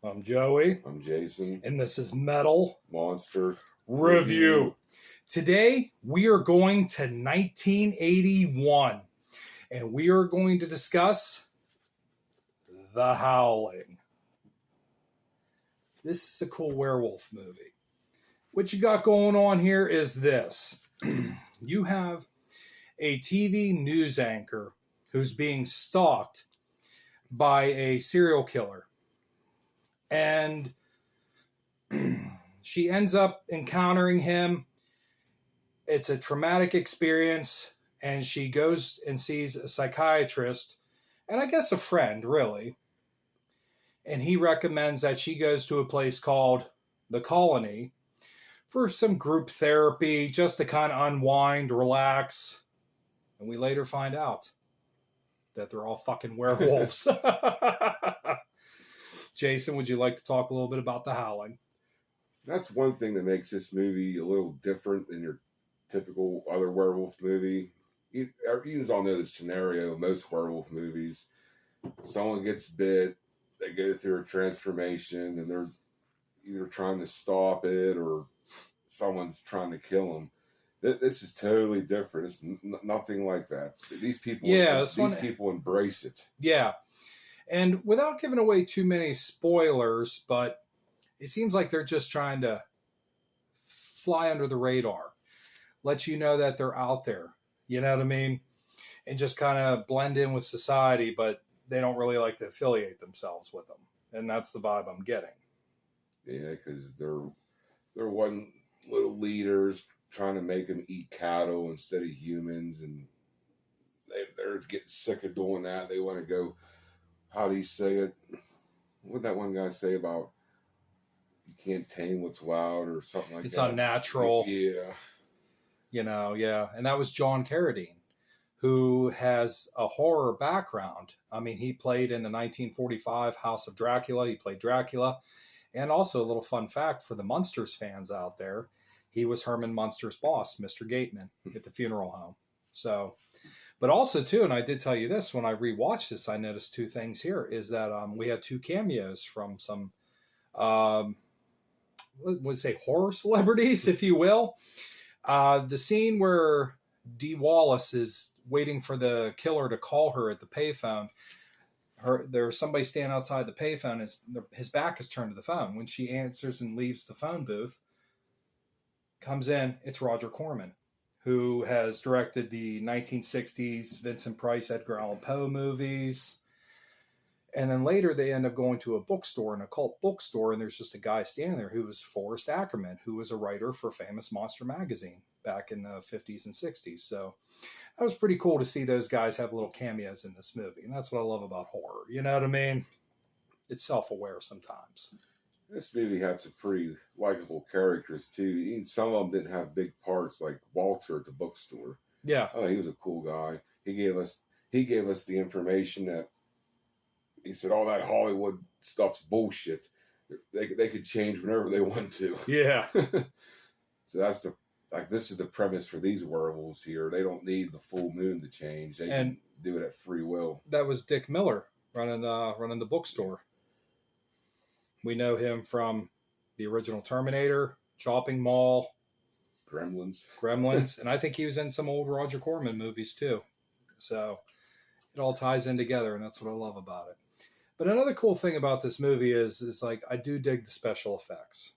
I'm Joey. I'm Jason. And this is Metal Monster Review. Today, we are going to 1981. And we are going to discuss The Howling. This is a cool werewolf movie. What you got going on here is this. You have a TV news anchor who's being stalked by a serial killer. And she ends up encountering him. It's a traumatic experience, and she goes and sees a psychiatrist, and I guess a friend, really. And he recommends that she goes to a place called The Colony for some group therapy, just to kind of unwind, relax. And we later find out that they're all fucking werewolves. Jason, would you like to talk a little bit about The Howling? That's one thing that makes this movie a little different than your typical other werewolf movie. You all know the scenario of most werewolf movies. Someone gets bit, they go through a transformation, and they're either trying to stop it or someone's trying to kill them. This is totally different. It's nothing like that. These people embrace it. Yeah. And without giving away too many spoilers, but it seems like they're just trying to fly under the radar. Let you know that they're out there. You know what I mean? And just kind of blend in with society, but they don't really like to affiliate themselves with them. And that's the vibe I'm getting. Yeah, because they're one little leaders trying to make them eat cattle instead of humans, and they're getting sick of doing that. They want to go, how do you say it? What did that one guy say about you can't tame what's wild or something like that? It's unnatural. Yeah. You know, yeah. And that was John Carradine, who has a horror background. I mean, he played in the 1945 House of Dracula. He played Dracula. And also a little fun fact for the Munsters fans out there, he was Herman Munster's boss, Mr. Gateman, at the funeral home. So, but also too, and I did tell you this, when I rewatched this, I noticed two things here, is that we had two cameos from some, horror celebrities, if you will. The scene where Dee Wallace is waiting for the killer to call her at the payphone. There's somebody standing outside the payphone. His back is turned to the phone. When she answers and leaves the phone booth, comes in, it's Roger Corman, who has directed the 1960s Vincent Price, Edgar Allan Poe movies. And then later they end up going to a bookstore, an occult bookstore, and there's just a guy standing there who was Forrest Ackerman, who was a writer for Famous Monster magazine back in the 50s and 60s. So that was pretty cool to see those guys have little cameos in this movie. And that's what I love about horror. You know what I mean? It's self-aware sometimes. This movie had some pretty likable characters, too. Some of them didn't have big parts, like Walter at the bookstore. Yeah. Oh, he was a cool guy. He gave us the information that he said all that Hollywood stuff's bullshit. They could change whenever they want to. Yeah. So that's this is the premise for these werewolves here. They don't need the full moon to change. They can do it at free will. That was Dick Miller running the bookstore. We know him from the original Terminator, Chopping Mall, Gremlins, and I think he was in some old Roger Corman movies too. So it all ties in together, and that's what I love about it. But another cool thing about this movie is like I do dig the special effects.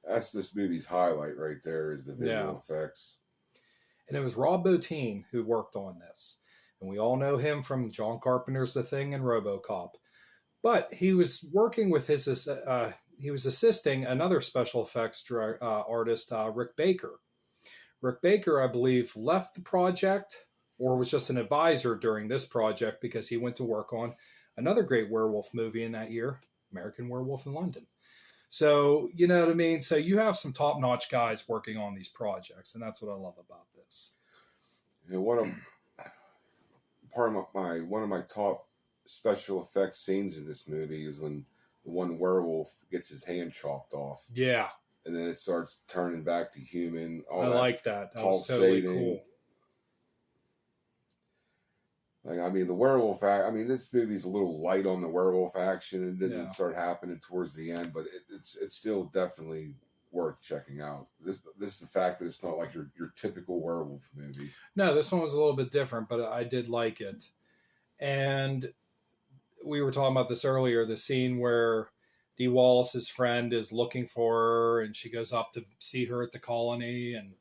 That's this movie's highlight right there, is the visual effects. And it was Rob Bottin who worked on this. And we all know him from John Carpenter's The Thing and RoboCop. But he was working with he was assisting another special effects artist, Rick Baker. Rick Baker, I believe, left the project or was just an advisor during this project because he went to work on another great werewolf movie in that year, American Werewolf in London. So, you know what I mean? So you have some top-notch guys working on these projects, and that's what I love about this. And one of my top special effects scenes in this movie is when the one werewolf gets his hand chopped off. Yeah. And then it starts turning back to human. I like that. That was totally cool. Like, I mean, the werewolf act. I mean, this movie's a little light on the werewolf action. It doesn't Yeah. start happening towards the end, but it's still definitely worth checking out. This is the fact that it's not like your typical werewolf movie. No, this one was a little bit different, but I did like it. And we were talking about this earlier, the scene where Dee Wallace's friend is looking for her and she goes up to see her at the colony and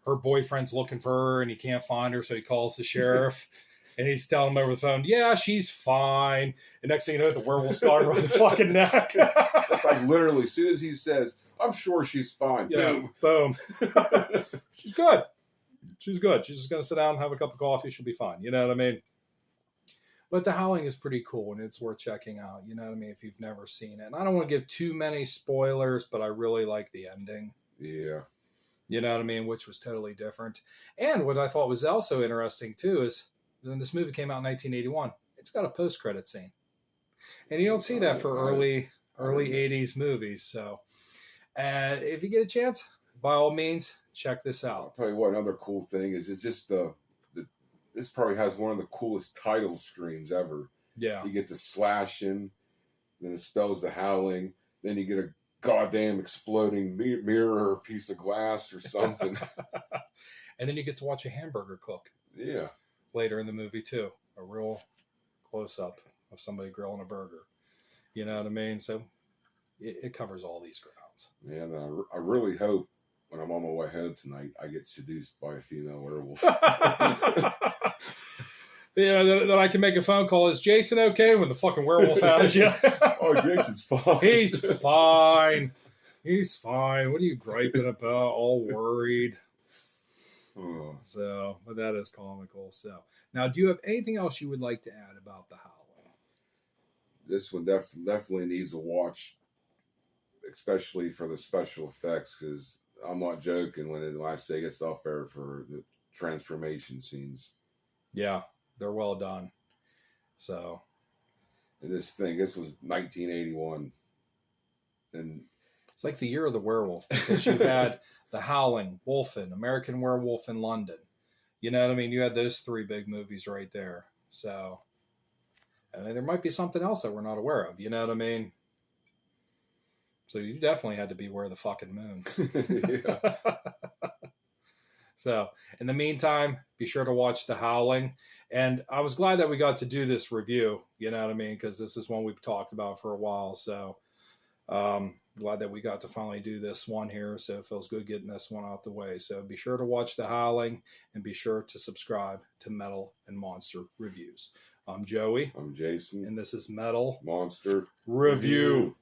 her boyfriend's looking for her and he can't find her, so he calls the sheriff and he's telling him over the phone, yeah, she's fine. And next thing you know, the werewolf's got her on the fucking neck. It's like literally, as soon as he says, I'm sure she's fine. Yeah, boom. She's good. She's good. She's just going to sit down and have a cup of coffee. She'll be fine. You know what I mean? But The Howling is pretty cool and it's worth checking out. You know what I mean? If you've never seen it. And I don't want to give too many spoilers, but I really like the ending. Yeah. You know what I mean? Which was totally different. And what I thought was also interesting too is when this movie came out in 1981, it's got a post-credit scene. And you don't see that for early 80s movies. So, and if you get a chance, by all means, check this I'll out. tell you what, another cool thing is it's just this probably has one of the coolest title screens ever. Yeah. You get the slashing, then it spells The Howling, then you get a goddamn exploding mirror or piece of glass or something. And then you get to watch a hamburger cook. Yeah. Later in the movie too. A real close-up of somebody grilling a burger. You know what I mean? So it covers all these grounds. And I really hope when I'm on my way home tonight, I get seduced by a female werewolf. Yeah, then I can make a phone call. Is Jason okay when the fucking werewolf has you? Oh, Jason's fine. He's fine. He's fine. What are you griping about? All worried. Oh. So, but that is comical. So, now, do you have anything else you would like to add about The Howling? This one definitely needs a watch, especially for the special effects, because I'm not joking when I say it's up there for the transformation scenes. Yeah, they're well done. So, and this was 1981, and it's like the year of the werewolf because you had The Howling, Wolfen, American Werewolf in London. You know what I mean? You had those three big movies right there. So, I mean, there might be something else that we're not aware of. You know what I mean? So you definitely had to beware of the fucking moon. So, in the meantime, be sure to watch The Howling. And I was glad that we got to do this review, you know what I mean? Because this is one we've talked about for a while. So, glad that we got to finally do this one here. So, it feels good getting this one out the way. So, be sure to watch The Howling and be sure to subscribe to Metal and Monster Reviews. I'm Joey. I'm Jason. And this is Metal Monster Review.